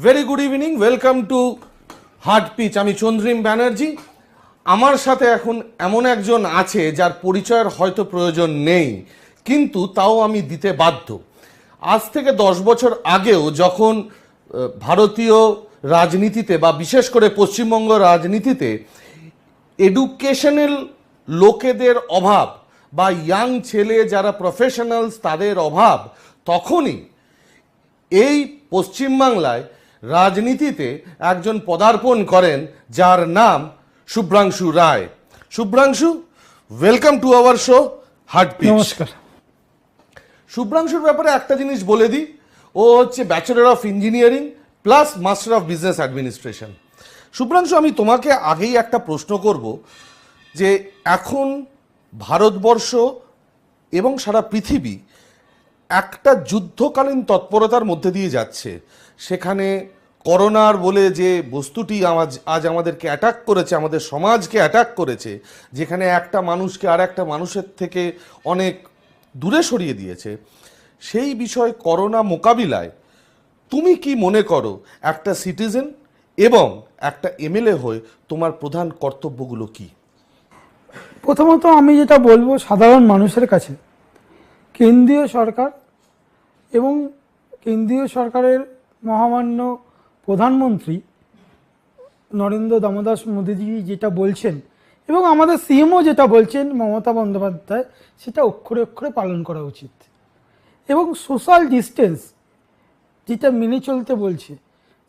Very good evening, welcome to hard pitch. আমি চন্দ্রিম ব্যানার্জি। আমার সাথে এখন এমন একজন আছে যার পরিচয়ের হয়তো প্রয়োজন নেই, কিন্তু তাও আমি দিতে বাধ্য। আজ থেকে 10 বছর আগেও যখন ভারতীয় রাজনীতিতে বা বিশেষ করে পশ্চিমবঙ্গ রাজনীতিতে এডুকেশনাল লোকেদের অভাব বা ইয়াং ছেলে যারা প্রফেশনালস তাদের অভাব, তখনই এই পশ্চিমবাংলায় রাজনীতিতে একজন পদার্পণ করেন যার নাম Subhrangshu Roy. Subhrangshu, welcome to our show hard pitch. নমস্কার। শুভ্রাংশুর ব্যাপারে একটা জিনিস বলে দিই, ও হচ্ছে bachelor of engineering plus master of business administration. Subhrangshu, আমি তোমাকে আগেই একটা প্রশ্ন করব যে এখন ভারতবর্ষ এবং সারা পৃথিবী একটা যুদ্ধকালীন তৎপরতার মধ্যে দিয়ে যাচ্ছে। সেখানে করোনার বলে যে বস্তুটি আজ আমাদেরকে অ্যাটাক করেছে, আমাদের সমাজকে অ্যাটাক করেছে, যেখানে একটা মানুষকে আর একটা মানুষের থেকে অনেক দূরে সরিয়ে দিয়েছে, সেই বিষয় করোনা মোকাবিলায় তুমি কি মনে করো একটা সিটিজেন এবং একটা এমএলএ হয়ে তোমার প্রধান কর্তব্যগুলো কি? প্রথমত আমি যেটা বলবো সাধারণ মানুষের কাছে, কেন্দ্রীয় সরকার এবং কেন্দ্রীয় সরকারের মহামান্য প্রধানমন্ত্রী নরেন্দ্র দামোদর মোদীজি যেটা বলছেন এবং আমাদের সিএমও যেটা বলছেন মমতা বন্দ্যোপাধ্যায়, সেটা অক্ষরে অক্ষরে পালন করা উচিত। এবং সোশ্যাল ডিস্টেন্স যেটা মেনে চলতে বলছে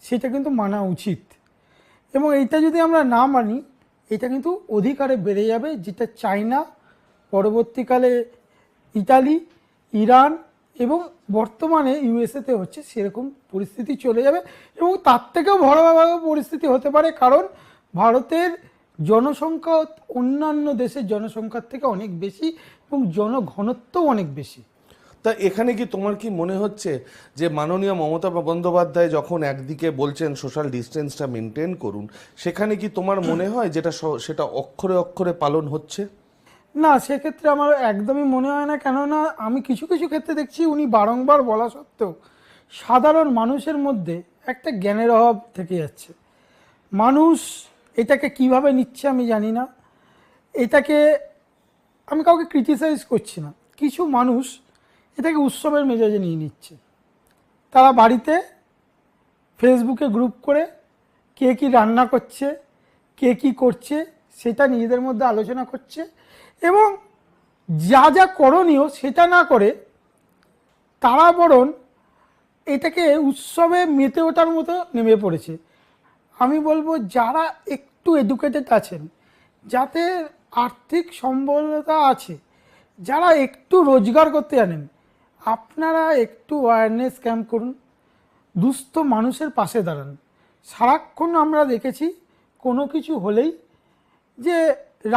সেটা কিন্তু মানা উচিত। এবং এইটা যদি আমরা না মানি, এটা কিন্তু অধিকারে বেড়ে যাবে, যেটা চায়না, পরবর্তীকালে ইতালি, ইরান এবং বর্তমানে ইউএসএতে হচ্ছে, সেরকম পরিস্থিতি চলে যাবে। এবং তার থেকেও ভয়াবহ পরিস্থিতি হতে পারে, কারণ ভারতের জনসংখ্যা অন্যান্য দেশের জনসংখ্যার থেকে অনেক বেশি এবং জনঘনত্বও অনেক বেশি। তা এখানে কি তোমার কি মনে হচ্ছে যে মাননীয় মমতা বন্দ্যোপাধ্যায় যখন একদিকে বলছেন সোশ্যাল ডিস্টেন্সটা মেনটেন করুন, সেখানে কি তোমার মনে হয় সেটা অক্ষরে অক্ষরে পালন হচ্ছে? না, সেক্ষেত্রে আমার একদমই মনে হয় না। কেননা আমি কিছু কিছু ক্ষেত্রে দেখছি উনি বারংবার বলা সত্ত্বেও সাধারণ মানুষের মধ্যে একটা জ্ঞানের অভাব থেকে যাচ্ছে। মানুষ এটাকে কিভাবে নিচ্ছে আমি জানি না। এটাকে আমি কাউকে ক্রিটিসাইজ করছি না, কিছু মানুষ এটাকে উৎসবের মেজাজে নিয়ে নিচ্ছে। তারা বাড়িতে ফেসবুকে গ্রুপ করে কে কী রান্না করছে, কে কী করছে, সেটা নিজেদের মধ্যে আলোচনা করছে এবং যা যা করণীয় সেটা না করে তারা বরং এটাকে উৎসবে মেতে ওঠার মতো নেমে পড়েছে। আমি বলবো যারা একটু এডুকেটেড আছেন, যাদের আর্থিক সম্বলতা আছে, যারা একটু রোজগার করতে জানেন, আপনারা একটু অ্যাওয়ারনেস ক্যাম্প করুন, দুস্থ মানুষের পাশে দাঁড়ান। সারাক্ষণ আমরা দেখেছি কোনো কিছু হলেই যে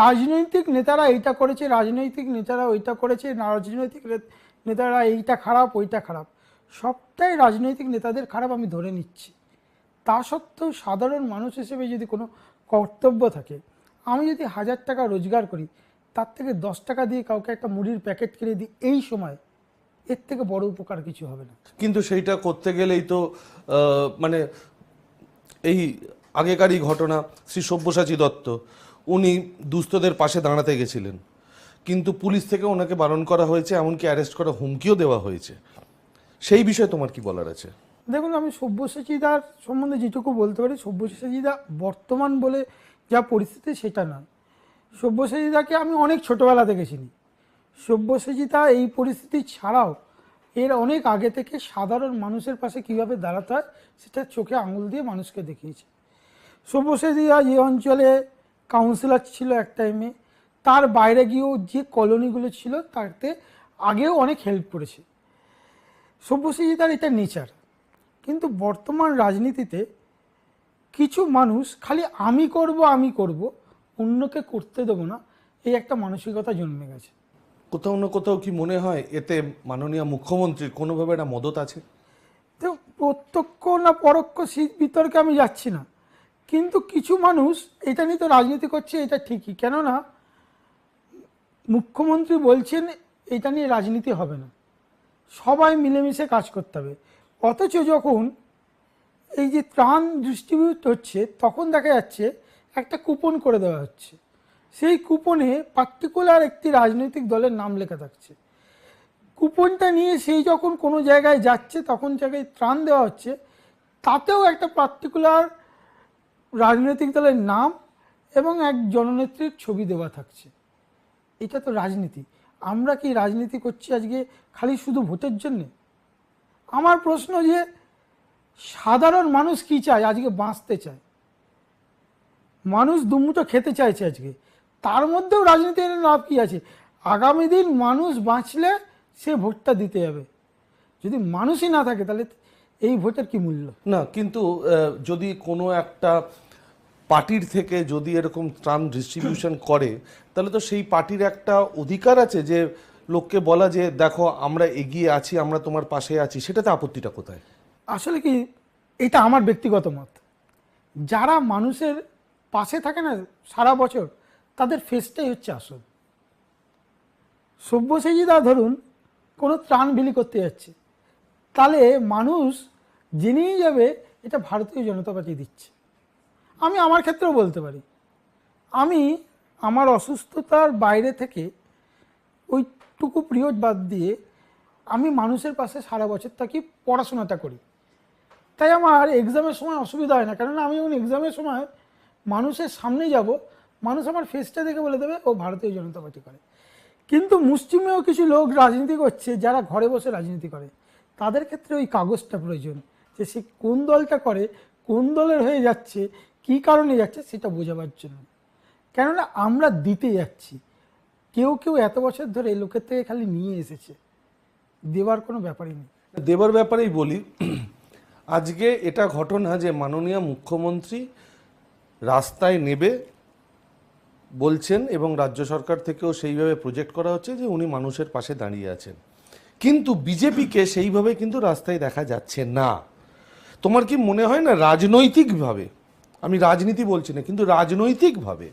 রাজনৈতিক নেতারা এইটা করেছে, রাজনৈতিক নেতারা ওইটা করেছে, রাজনৈতিক নেতারা এইটা খারাপ ওইটা খারাপ, সবটাই রাজনৈতিক নেতাদের খারাপ আমি ধরে নিচ্ছি। তা সত্ত্বেও সাধারণ মানুষ হিসেবে যদি কোনো কর্তব্য থাকে, আমি যদি 1000 টাকা রোজগার করি, তার থেকে 10 টাকা দিয়ে কাউকে একটা মুড়ির প্যাকেট কিনে দিই, এই সময় এর থেকে বড় উপকার কিছু হবে না। কিন্তু সেইটা করতে গেলেই তো মানে এই আগেকারই ঘটনা, শ্রী সব্যসাচী দত্ত উনি দুস্থদের পাশে দাঁড়াতে গেছিলেন, কিন্তু পুলিশ থেকে ওনাকে বারণ করা হয়েছে, এমনকি অ্যারেস্ট করা হুমকিও দেওয়া হয়েছে। সেই বিষয়ে তোমার কি বলার আছে? দেখুন, আমি সব্যসাচীদার সম্বন্ধে যেটুকু বলতে পারি, সব্যসাচীদা বর্তমান বলে যা পরিস্থিতি সেটা নয়। সব্যসাচীদাকে আমি অনেক ছোটোবেলা থেকে চিনি। সব্যসাচীদা এই পরিস্থিতি ছাড়াও এর অনেক আগে থেকে সাধারণ মানুষের পাশে কীভাবে দাঁড়াতে হয় সেটা চোখে আঙুল দিয়ে মানুষকে দেখিয়েছে। সব্যসাচীদা যে অঞ্চলে কাউন্সিলর ছিল এক টাইমে, তার বাইরে গিয়েও যে কলোনিগুলো ছিল তাতে আগেও অনেক হেল্প করেছে। সব্যসাচীদার এটা নেচার। কিন্তু বর্তমান রাজনীতিতে কিছু মানুষ খালি আমি করব, অন্যকে করতে দেবো না, এই একটা মানসিকতা জন্মে গেছে। কোথাও না কোথাও কি মনে হয় এতে মাননীয় মুখ্যমন্ত্রীর কোনোভাবে একটা মদত আছে? তো প্রত্যক্ষ না পরোক্ষ বিতর্কে আমি যাচ্ছি না, কিন্তু কিছু মানুষ এটা নিয়ে তো রাজনীতি করছে, এটা ঠিকই। কেননা মুখ্যমন্ত্রী বলছেন এটা নিয়ে রাজনীতি হবে না, সবাই মিলেমিশে কাজ করতে হবে। অথচ যখন এই যে ত্রাণ ডিস্ট্রিবিউট হচ্ছে তখন দেখা যাচ্ছে একটা কুপন করে দেওয়া হচ্ছে, সেই কুপনে পার্টিকুলার একটি রাজনৈতিক দলের নাম লেখা থাকছে। কুপনটা নিয়ে সেই যখন কোনো জায়গায় যাচ্ছে তখন জায়গায় ত্রাণ দেওয়া হচ্ছে, তাতেও একটা পার্টিকুলার রাজনৈতিক দলের নাম এবং এক জননেত্রীর ছবি দেওয়া থাকছে। এটা তো রাজনীতি। আমরা কি রাজনীতি করছি আজকে খালি শুধু ভোটের জন্যে? আমার প্রশ্ন যে সাধারণ মানুষ কি চায়? আজকে বাঁচতে চায়, মানুষ দুমুঠো খেতে চাইছে আজকে, তার মধ্যেও রাজনীতি এনে লাভ কি আছে? আগামী দিন মানুষ বাঁচলে সে ভোটটা দিতে যাবে, যদি মানুষই না থাকে তাহলে এই ভোটের কি মূল্য? না, কিন্তু যদি কোনো একটা পার্টির থেকে যদি এরকম ত্রাণ ডিস্ট্রিবিউশন করে, তাহলে তো সেই পার্টির একটা অধিকার আছে যে লোককে বলা যে দেখো আমরা এগিয়ে আছি, আমরা তোমার পাশে আছি। সেটাতে আপত্তিটা কোথায়? আসলে কি, এটা আমার ব্যক্তিগত মত, যারা মানুষের পাশে থাকে না সারা বছর, তাদের ফেসটাই হচ্ছে আসল। সব্যসাচীরা ধরুন কোনো ত্রাণ বিলি করতে যাচ্ছে, তাহলে মানুষ জেনেই যাবে এটা ভারতীয় জনতা পার্টি দিচ্ছে। আমি আমার ক্ষেত্রেও বলতে পারি, আমি আমার অসুস্থতার বাইরে থেকে ওইটুকু পিরিয়ড বাদ দিয়ে আমি মানুষের পাশে সারা বছর থাকি, পড়াশোনাটা করি, তাই আমার এক্সামের সময় অসুবিধা হয় না। কেননা আমি যখন এক্সামের সময় মানুষের সামনে যাব, মানুষ আমার ফেসটা দেখে বলে দেবে ও ভারতীয় জনতা পার্টি করে। কিন্তু মুষ্টিমেয় কিছু লোক রাজনীতি করছে যারা ঘরে বসে রাজনীতি করে, তাদের ক্ষেত্রে ওই কাগজটা প্রয়োজন, যে সে কোন দলটা করে, কোন দলের হয়ে যাচ্ছে, কী কারণে যাচ্ছে সেটা বোঝাবার জন্য। কেননা আমরা দিতে যাচ্ছি, কেউ কেউ এত বছর ধরে লোকের থেকে খালি নিয়ে এসেছে, দেওয়ার কোনো ব্যাপারই নেই। দেবার ব্যাপারেই বলি, আজকে এটা ঘটনা যে মাননীয় মুখ্যমন্ত্রী রাস্তায় নেবে বলছেন এবং রাজ্য সরকার থেকেও সেইভাবে প্রজেক্ট করা হচ্ছে যে উনি মানুষের পাশে দাঁড়িয়ে আছেন, কিন্তু বিজেপিকে সেইভাবে কিন্তু রাস্তায় দেখা যাচ্ছে না। তোমার কি মনে হয় না রাজনৈতিকভাবে, আমি রাজনীতি বলছি না, কিন্তু রাজনৈতিকভাবে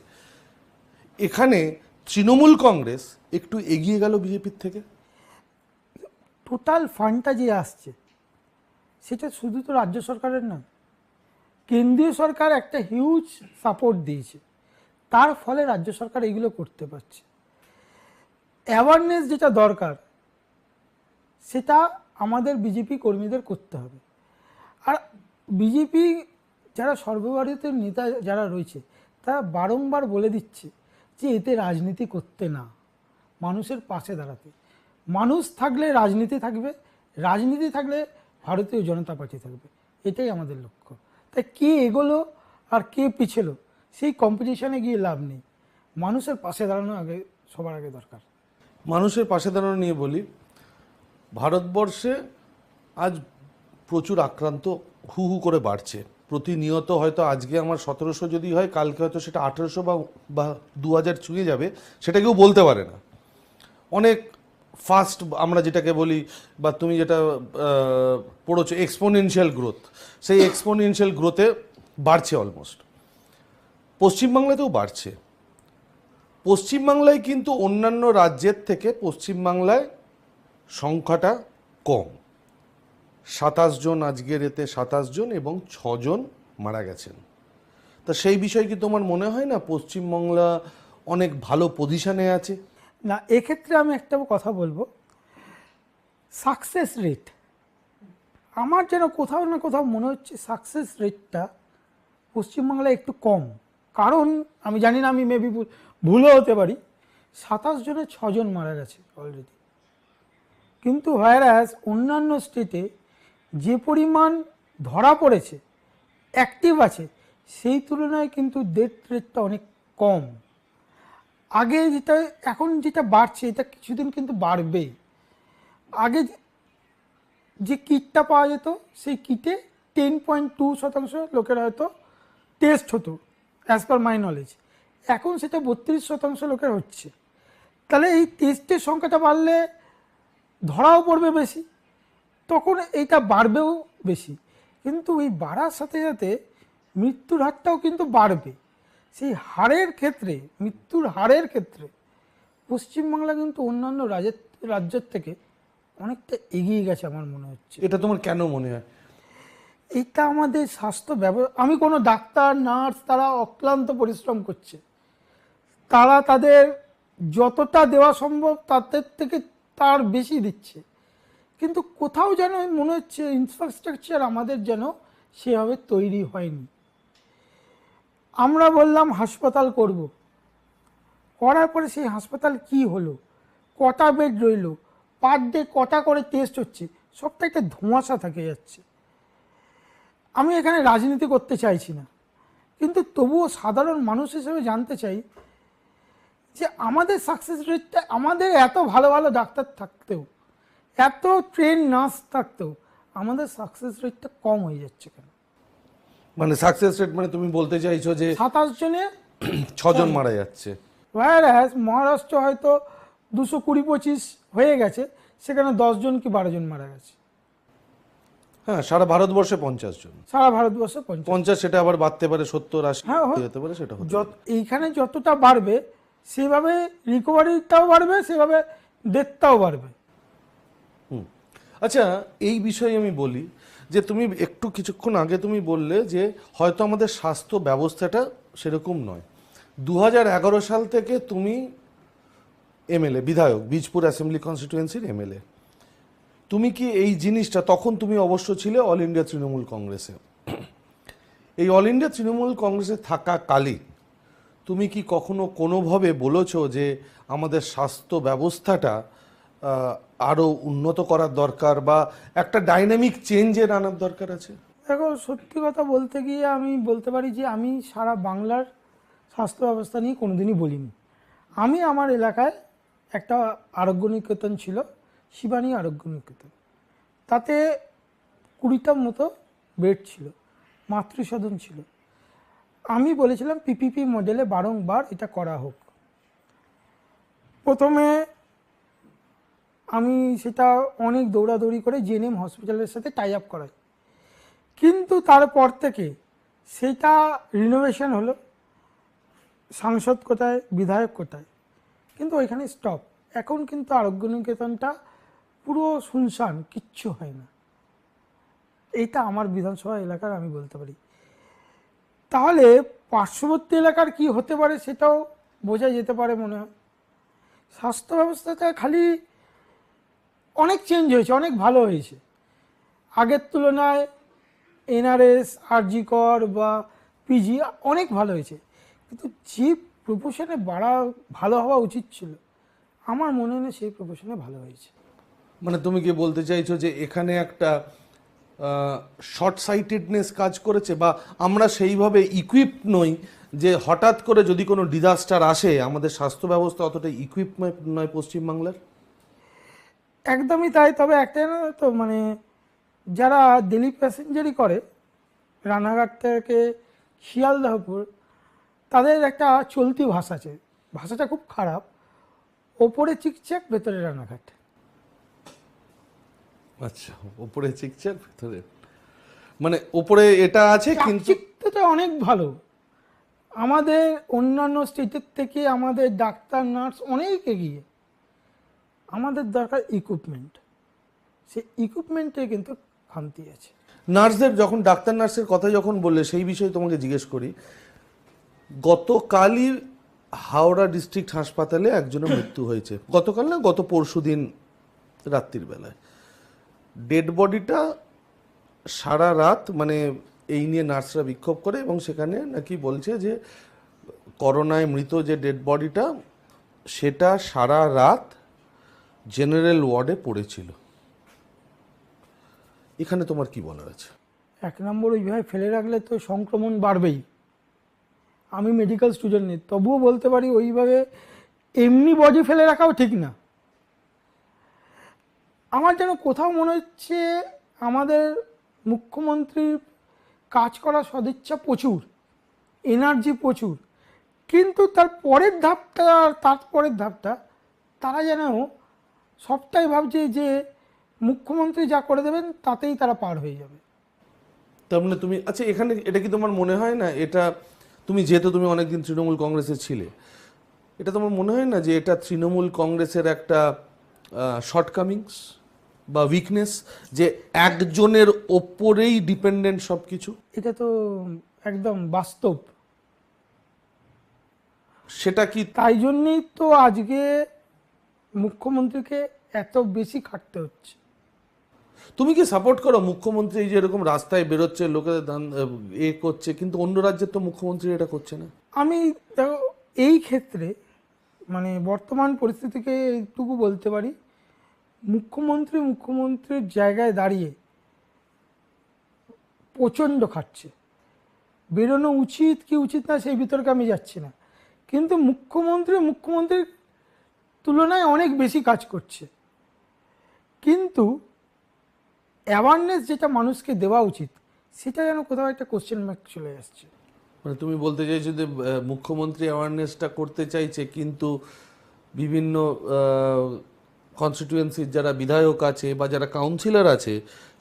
এখানে তৃণমূল কংগ্রেস একটু এগিয়ে গেল বিজেপির থেকে? টোটাল ফান্ডটা যে আসছে সেটা শুধু তো রাজ্য সরকারের নয়, কেন্দ্রীয় সরকার একটা হিউজ সাপোর্ট দিয়েছে, তার ফলে রাজ্য সরকার এগুলো করতে পারছে। অ্যাওয়ারনেস যেটা দরকার সেটা আমাদের বিজেপি কর্মীদের করতে হবে। আর বিজেপি যারা সর্বভারতীয় নেতা যারা রয়েছে, তারা বারংবার বলে দিচ্ছে যে এতে রাজনীতি করতে না, মানুষের পাশে দাঁড়াতে। মানুষ থাকলে রাজনীতি থাকবে, রাজনীতি থাকলে ভারতীয় জনতা পার্টি থাকবে, এটাই আমাদের লক্ষ্য। তাই কে এগোলো আর কে পিছলো সেই কম্পিটিশনে গিয়ে লাভ নেই, মানুষের পাশে দাঁড়ানো আগে সবার আগে দরকার। মানুষের পাশে দাঁড়ানো নিয়ে বলি, ভারতবর্ষে আজ প্রচুর আক্রান্ত হু হু করে বাড়ছে প্রতিনিয়ত। হয়তো আজকে আমার 1700 যদি হয়, কালকে হয়তো সেটা 1800 বা 2000 ছুঁয়ে যাবে, সেটা কেউ বলতে পারে না। অনেক ফাস্ট আমরা যেটাকে বলি, বা তুমি যেটা পড়েছো এক্সপোনেনশিয়াল গ্রোথ, সেই এক্সপোনেনশিয়াল গ্রোথে বাড়ছে অলমোস্ট। পশ্চিমবাংলাতেও বাড়ছে। পশ্চিমবাংলায় কিন্তু অন্যান্য রাজ্যের থেকে পশ্চিমবাংলায় সংখ্যাটা কম। 27 জন আজকের এতে, 27 জন এবং 6 জন মারা গেছেন। তা সেই বিষয়ে কি তোমার মনে হয় না পশ্চিমবাংলা অনেক ভালো পজিশনে আছে? না, এক্ষেত্রে আমি একটা কথা বলবো, সাকসেস রেট আমার যেন কোথাও না কোথাও মনে হচ্ছে সাকসেস রেটটা পশ্চিমবাংলায় একটু কম। কারণ আমি জানি না, আমি মেবি ভুলও হতে পারি, 27 জনে 6 জন মারা গেছে অলরেডি, কিন্তু ভাইরাস অন্যান্য স্টেটে যে পরিমাণ ধরা পড়েছে, অ্যাক্টিভ আছে, সেই তুলনায় কিন্তু ডেথ রেটটা অনেক কম। আগে যেটা, এখন যেটা বাড়ছে, এটা কিছুদিন কিন্তু বাড়বেই। আগে যে কিটটা পাওয়া যেত, সেই কিটে 10.2% লোকের হয়তো টেস্ট হতো অ্যাজ পার মাই নলেজ, এখন সেটা 32% লোকের হচ্ছে। তাহলে এই টেস্টের সংখ্যাটা বাড়লে ধরাও পড়বে বেশি, তখন এইটা বাড়বেও বেশি। কিন্তু এই বাড়ার সাথে সাথে মৃত্যুর হারটাও কিন্তু বাড়বে। সেই হারের ক্ষেত্রে, মৃত্যুর হারের ক্ষেত্রে পশ্চিমবাংলা কিন্তু অন্যান্য রাজ্যের থেকে অনেকটা এগিয়ে গেছে আমার মনে হচ্ছে। এটা তোমার কেন মনে হয়? এটা আমাদের স্বাস্থ্য ব্যবস্থা, আমি কোনো ডাক্তার নার্স তারা অক্লান্ত পরিশ্রম করছে, তারা তাদের যতটা দেওয়া সম্ভব তাদের থেকে তার বেশি দিচ্ছে, কিন্তু কোথাও যেন মনে হচ্ছে ইনফ্রাস্ট্রাকচার আমাদের যেন সেভাবে তৈরি হয়নি। আমরা বললাম হাসপাতাল করব, করার পরে সেই হাসপাতাল কি হলো, কটা বেড রইলো, পার ডে কটা করে টেস্ট হচ্ছে, সবটা একটা ধোঁয়াশা থেকে যাচ্ছে। আমি এখানে রাজনীতি করতে চাইছি না, কিন্তু তবুও সাধারণ মানুষ হিসেবে জানতে চাই যে আমাদের সাকসেস রেটটা, আমাদের এত ভালো ভালো ডাক্তার থাকতেও, এত ট্রেন নার্স থাকতেও আমাদের সাকসেস রেটটা কম হয়ে যাচ্ছে কেন? মানে সাকসেস রেট মানে তুমি বলতে চাইছো যে 27 জনে 6 জন মারা যাচ্ছে। মহারাষ্ট্র হয়তো 220-25 হয়ে গেছে, সেখানে 10 জন কি 12 জন মারা গেছে। হ্যাঁ, সারা ভারতবর্ষে 50 জন, সারা ভারতবর্ষে 50, সেটা আবার বাড়তে পারে 70-80 হ্যাঁ, হতে পারে, সেটা হতে পারে। এইখানে যতটা বাড়বে সেভাবে রিকভারিটাও বাড়বে, সেভাবে ডেথটাও বাড়বে। আচ্ছা, এই বিষয়ে আমি বলি যে তুমি একটু কিছুক্ষণ আগে তুমি বললে যে হয়তো আমাদের স্বাস্থ্য ব্যবস্থাটা সেরকম নয়। 2011 সাল থেকে তুমি এমএলএ, বিধায়ক, বীজপুর অ্যাসেম্বলি কনস্টিটিউয়েন্সির এমএলএ। তুমি কি এই জিনিসটা, তখন তুমি অবশ্য ছিলে অল ইন্ডিয়া তৃণমূল কংগ্রেসে, এই অল ইন্ডিয়া তৃণমূল কংগ্রেসে থাকাকালীন তুমি কি কখনো কোনোভাবে বলেছো যে আমাদের স্বাস্থ্য ব্যবস্থাটা আরও উন্নত করার দরকার বা একটা ডাইনামিক চেঞ্জের আনার দরকার আছে? দেখো, সত্যি কথা বলতে গিয়ে আমি বলতে পারি যে আমি সারা বাংলার স্বাস্থ্য ব্যবস্থা নিয়ে কোনোদিনই বলিনি। আমি আমার এলাকায় একটা আরোগ্য নিকেতন ছিল, শিবানী আরোগ্য নিকেতন, তাতে 20টার মতো বেড ছিল, মাতৃসদন ছিল। আমি বলেছিলাম পিপিপি মডেলে বারংবার এটা করা হোক। প্রথমে আমি সেটা অনেক দৌড়াদৌড়ি করে জেএনএম হসপিটালের সাথে টাই আপ করাই, কিন্তু তারপর থেকে সেটা রিনোভেশন হলো, সাংসদ কোথায়, বিধায়ক কোথায়, কিন্তু ওইখানে স্টপ। এখন কিন্তু আরোগ্য নিকেতনটা পুরো শুনশান, কিচ্ছু হয় না। এইটা আমার বিধানসভা এলাকার আমি বলতে পারি। তাহলে পার্শ্ববর্তী এলাকার কি হতে পারে সেটাও বোঝা যেতে পারে মনে হয়। স্বাস্থ্য ব্যবস্থাটা খালি অনেক চেঞ্জ হয়েছে, অনেক ভালো হয়েছে আগের তুলনায়। এনআরএস, আরজিকর বা পিজি অনেক ভালো হয়েছে, কিন্তু যে প্রপোশনে ভালো হওয়া উচিত ছিল আমার মনে হয় না সেই প্রপোশনে ভালো হয়েছে। মানে তুমি কি বলতে চাইছো যে এখানে একটা শর্ট সাইটেডনেস কাজ করেছে, বা আমরা সেইভাবে ইকুইপড নই যে হঠাৎ করে যদি কোনো ডিজাস্টার আসে, আমাদের স্বাস্থ্য ব্যবস্থা অতটা ইকুইপমেন্ট নয় পশ্চিমবাংলার? একদমই তাই। তবে একটা না তো, মানে যারা দিল্লি প্যাসেঞ্জারই করে রানাঘাট থেকে শিয়ালদাহপুর, তাদের একটা চলতি ভাষা আছে, ভাষাটা খুব খারাপ, ওপরে চিকচাক ভেতরে রানাঘাট। আচ্ছা, ওপরে চিকচাক ভেতরে, মানে ওপরে এটা আছে কিন্তু চিকটা অনেক ভালো। আমাদের অন্যান্য স্টেটের থেকে আমাদের ডাক্তার নার্স অনেক এগিয়ে। আমাদের দরকার ইকুইপমেন্ট, সেই ইকুইপমেন্টে কিন্তু খামতি আছে। নার্সদের, যখন ডাক্তার নার্সের কথা যখন বললে সেই বিষয়ে তোমাকে জিজ্ঞেস করি। গতকালই হাওড়া ডিস্ট্রিক্ট হাসপাতালে একজনের মৃত্যু হয়েছে, গতকাল না, গত পরশুদিন রাত্রির বেলায়। ডেড বডিটা সারা রাত, মানে এই নিয়ে নার্সরা বিক্ষোভ করে এবং সেখানে নাকি বলছে যে করোনায় মৃত যে ডেড বডিটা সেটা সারা রাত জেনারেল ওয়ার্ডে পড়েছিল। এখানে তোমার কি বলার আছে? এক নম্বর, ওইভাবে ফেলে রাখলে তো সংক্রমণ বাড়বেই। আমি মেডিকেল স্টুডেন্ট নেই, তবুও বলতে পারি ওইভাবে এমনি বডি ফেলে রাখাও ঠিক না। আমার যেন কোথাও মনে হচ্ছে আমাদের মুখ্যমন্ত্রীর কাজ করার সদিচ্ছা প্রচুর, এনার্জি প্রচুর, কিন্তু তার পরের ধাপটা তারা যেন সবটাই ভাবছে যে মুখ্যমন্ত্রী যা করে দেবেন তাতেই তারা পার হয়ে যাবে। তার মানে তুমি, আচ্ছা এখানে এটা কি তোমার মনে হয় না, এটা তুমি যেহেতু তুমি অনেকদিন তৃণমূল কংগ্রেসে ছিলে, এটা তোমার মনে হয় না যে এটা তৃণমূল কংগ্রেসের একটা শর্টকামিংস? বা উইকনেস, যে একজনের ওপরেই ডিপেন্ডেন্ট সব কিছু? এটা তো একদম বাস্তব। সেটা কি? তাই জন্যেই তো আজকে মুখ্যমন্ত্রীকে এত বেশি খাটতে হচ্ছে। তুমি কি সাপোর্ট করো মুখ্যমন্ত্রী এই যে এরকম রাস্তায় বেরোচ্ছে, লোকেদের দান করছে, কিন্তু অন্য রাজ্যের তো মুখ্যমন্ত্রী এটা করছে না? আমি দেখো, এই ক্ষেত্রে মানে বর্তমান পরিস্থিতিকে এইটুকু বলতে পারি, মুখ্যমন্ত্রীর জায়গায় দাঁড়িয়ে প্রচণ্ড খাটছে। বেরোনো উচিত কি উচিত না সেই বিতর্কে আমি যাচ্ছি না, কিন্তু মুখ্যমন্ত্রীর তুলনায় অনেক বেশি কাজ করছে। কিন্তু অ্যাওয়ারনেস যেটা মানুষকে দেওয়া উচিত সেটা যেন কোথাও একটা কোশ্চেন মার্ক চলে আসছে। মানে তুমি বলতে চাইছো যে মুখ্যমন্ত্রী অ্যাওয়ারনেসটা করতে চাইছে, কিন্তু বিভিন্ন কনস্টিটিউয়েন্সির যারা বিধায়ক আছে বা যারা কাউন্সিলর আছে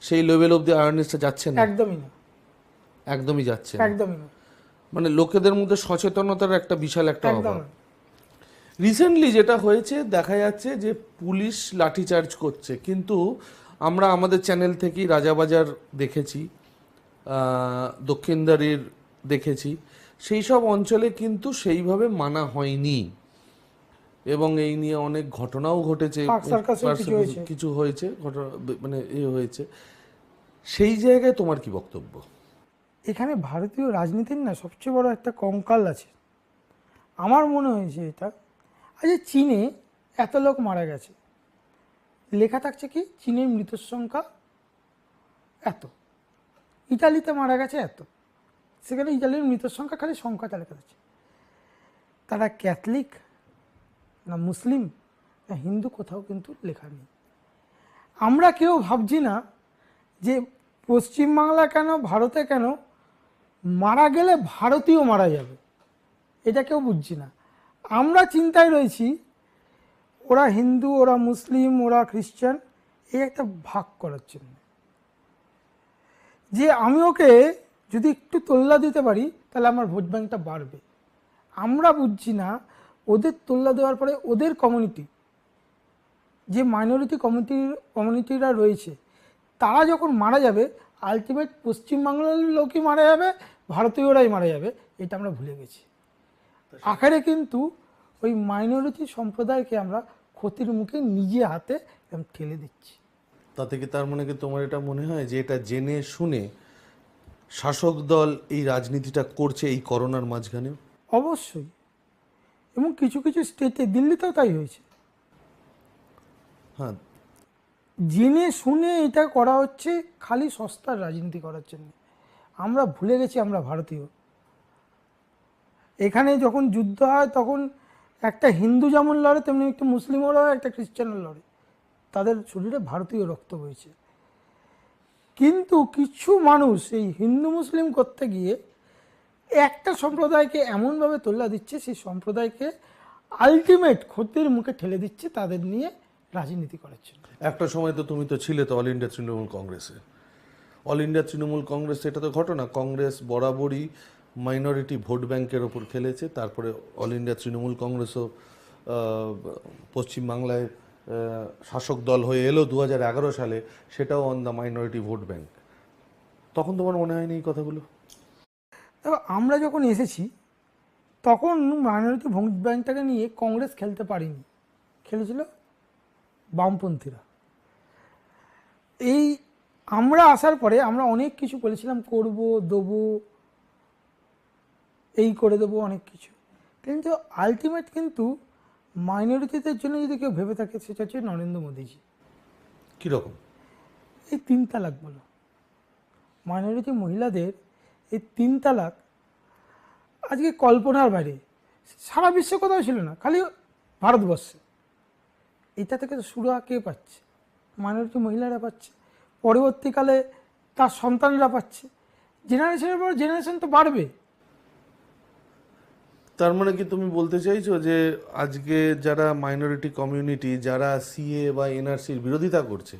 সেই লেভেল অব দি অ্যাওয়ারনেসটা যাচ্ছে না, একদমই না, একদমই যাচ্ছে না। একদমই না, মানে লোকেদের মধ্যে সচেতনতার একটা বিশাল একটা একদম অভাব। না। রিসেন্টলি যেটা হয়েছে দেখা যাচ্ছে যে পুলিশ লাঠিচার্জ করছে, কিন্তু আমরা আমাদের চ্যানেল থেকেই রাজাবাজার দেখেছি, দক্ষিণদারির দেখেছি, সেই সব অঞ্চলে কিন্তু সেইভাবে মানা হয়নি, এবং এই নিয়ে অনেক ঘটনাও ঘটেছে, পার্ক সার্কাসের কিছু হয়েছে। কিছু হয়েছে ঘটনা, মানে হয়েছে। সেই জায়গায় তোমার কি বক্তব্য? এখানে ভারতীয় রাজনীতির না সবচেয়ে বড় একটা কঙ্কাল আছে আমার মনে হয়েছে এটা। আজ চীনে এত লোক মারা গেছে, লেখা থাকছে কি চীনের মৃতের সংখ্যা এত, ইটালিতে মারা গেছে এত, সেখানে ইটালির মৃতের সংখ্যা খালি সংখ্যাটা লেখা থাকছে। তারা ক্যাথলিক না মুসলিম না হিন্দু কোথাও কিন্তু লেখা নেই। আমরা কেউ ভাবছি না যে পশ্চিমবাংলা কেন, ভারতে কেন মারা গেলে ভারতীয় মারা যাবে, এটা কেউ বুঝছি না। আমরা চিন্তায় রয়েছি ওরা হিন্দু, ওরা মুসলিম, ওরা খ্রিস্টান, এই একটা ভাগ করার জন্য, যে আমি ওকে যদি একটু তোল্লা দিতে পারি তাহলে আমার ভোট ব্যাংকটা বাড়বে। আমরা বুঝছি না ওদের তোল্লা দেওয়ার পরে ওদের কমিউনিটি, যে মাইনরিটি কমিউনিটিরা রয়েছে, তারা যখন মারা যাবে আলটিমেট পশ্চিমবাংলার লোকই মারা যাবে, ভারতীয়রাই মারা যাবে, এটা আমরা ভুলে গেছি। আখেরে কিন্তু ওই মাইনরিটি সম্প্রদায়কে আমরা ক্ষতির মুখে নিজে হাতে ঠেলে দিচ্ছি। তাতে কি তার মানে কি তোমার এটা মনে হয় যে এটা জেনে শুনে শাসক দল এই রাজনীতিটা করছে এই করোনার মাঝখানে? অবশ্যই, এবং কিছু কিছু স্টেটে, দিল্লিতেও তাই হয়েছে, হ্যাঁ। জেনে শুনে এটা করা হচ্ছে খালি সস্তার রাজনীতি করার জন্য। আমরা ভুলে গেছি আমরা ভারতীয়। এখানে যখন যুদ্ধ হয় তখন একটা হিন্দু যেমন লড়ে তেমনি একটা মুসলিমও লড়ে, একটা খ্রিস্টানও লড়ে, তাদের শরীরে ভারতীয় রক্ত বইছে। কিন্তু কিছু মানুষ এই হিন্দু মুসলিম করতে গিয়ে একটা সম্প্রদায়কে এমনভাবে তোল্লা দিচ্ছে, সেই সম্প্রদায়কে আলটিমেট ক্ষতির মুখে ঠেলে দিচ্ছে তাদের নিয়ে রাজনীতি করার জন্য। একটা সময় তো তুমি তো ছিলে তো অল ইন্ডিয়া তৃণমূল কংগ্রেসে। অল ইন্ডিয়া তৃণমূল কংগ্রেস, এটা তো ঘটনা, কংগ্রেস বরাবরই মাইনরিটি ভোট ব্যাংকের ওপর খেলেছে। তারপরে অল ইন্ডিয়া তৃণমূল কংগ্রেসও পশ্চিমবাংলায় শাসক দল হয়ে এলো 2011 সালে, সেটাও on the minority vote bank. তখন তোমার মনে হয়নি এই কথাগুলো? দেখো, আমরা যখন এসেছি তখন মাইনরিটি ভোট ব্যাংকটাকে নিয়ে কংগ্রেস খেলতে পারিনি, খেলেছিল বামপন্থীরা। এই আমরা আসার পরে আমরা অনেক কিছু বলেছিলাম, করব, দেবো, এই করে দেবো অনেক কিছু, কিন্তু আলটিমেট কিন্তু মাইনরিটিদের জন্য যদি কেউ ভেবে থাকে সেটা হচ্ছে নরেন্দ্র মোদীজি। কীরকম? এই 3 তালাক বলো, মাইনরিটি মহিলাদের এই 3 তালাক আজকে কল্পনার বাইরে, সারা বিশ্বে কোথাও ছিল না, খালি ভারতবর্ষে। এটা থেকে সুরা কে পাচ্ছে? মাইনরিটি মহিলারা পাচ্ছে, পরবর্তীকালে তার সন্তানরা পাচ্ছে, জেনারেশনের পর জেনারেশন তো বাড়বে। তার মানে কি তুমি বলতে চাইছো যে আজকে যারা মাইনরিটি কমিউনিটি, যারা সিএ বা এনআরসির বিরোধিতা করছে,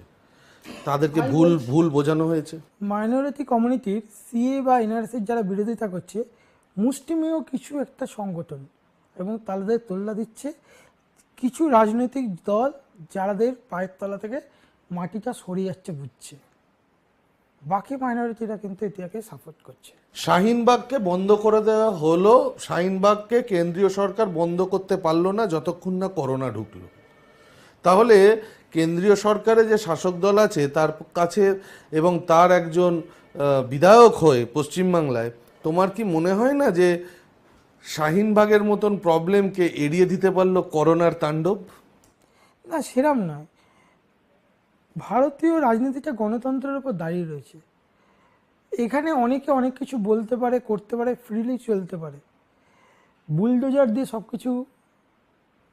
তাদেরকে ভুল বোঝানো হয়েছে? মাইনরিটি কমিউনিটির সিএ বা এনআরসির যারা বিরোধিতা করছে মুষ্টিমেয় কিছু একটা সংগঠন, এবং তাদের তোল্লা দিচ্ছে কিছু রাজনৈতিক দল, যাদের পায়ের তলা থেকে মাটিটা সরে যাচ্ছে বুঝছে, বাকি মাইনরিটিরা কিন্তু এটাকে সাপোর্ট করছে। শাহিনবাগকে বন্ধ করে দেওয়া হলো, শাহিনবাগকে কেন্দ্রীয় সরকার বন্ধ করতে পারলো না যতক্ষণ না করোনা ঢুকলো। তাহলে কেন্দ্রীয় সরকারে যে শাসক দল আছে তার কাছে এবং তার একজন বিধায়ক হয়ে পশ্চিমবাংলায়, তোমার কি মনে হয় না যে শাহিনবাগের মতন প্রবলেমকে এড়িয়ে দিতে পারলো করোনার তাণ্ডব? না, সেরম নয়। ভারতীয় রাজনীতিটা গণতন্ত্রের উপর দাঁড়িয়ে রয়েছে। এখানে অনেকে অনেক কিছু বলতে পারে, করতে পারে, ফ্রিলি চলতে পারে। বুলডোজার দিয়ে সব কিছু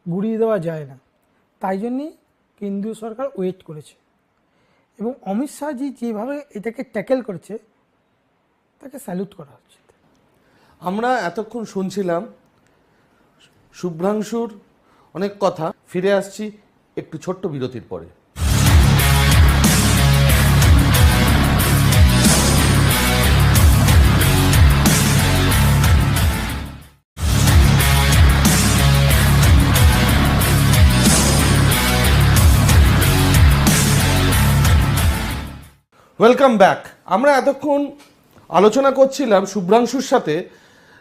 গুড়িয়ে দেওয়া যায় না। তাই জন্যই কেন্দ্রীয় সরকার ওয়েট করেছে, এবং অমিত শাহজি যেভাবে এটাকে ট্যাকেল করেছে তাকে স্যালুট করা হচ্ছে। আমরা এতক্ষণ শুনছিলাম শুভ্রাংশুর অনেক কথা। ফিরে আসছি একটু ছোট্ট বিরতির পরে। Welcome back. আমরা এতক্ষণ আলোচনা করছিলাম শুভ্রাংশুর সাথে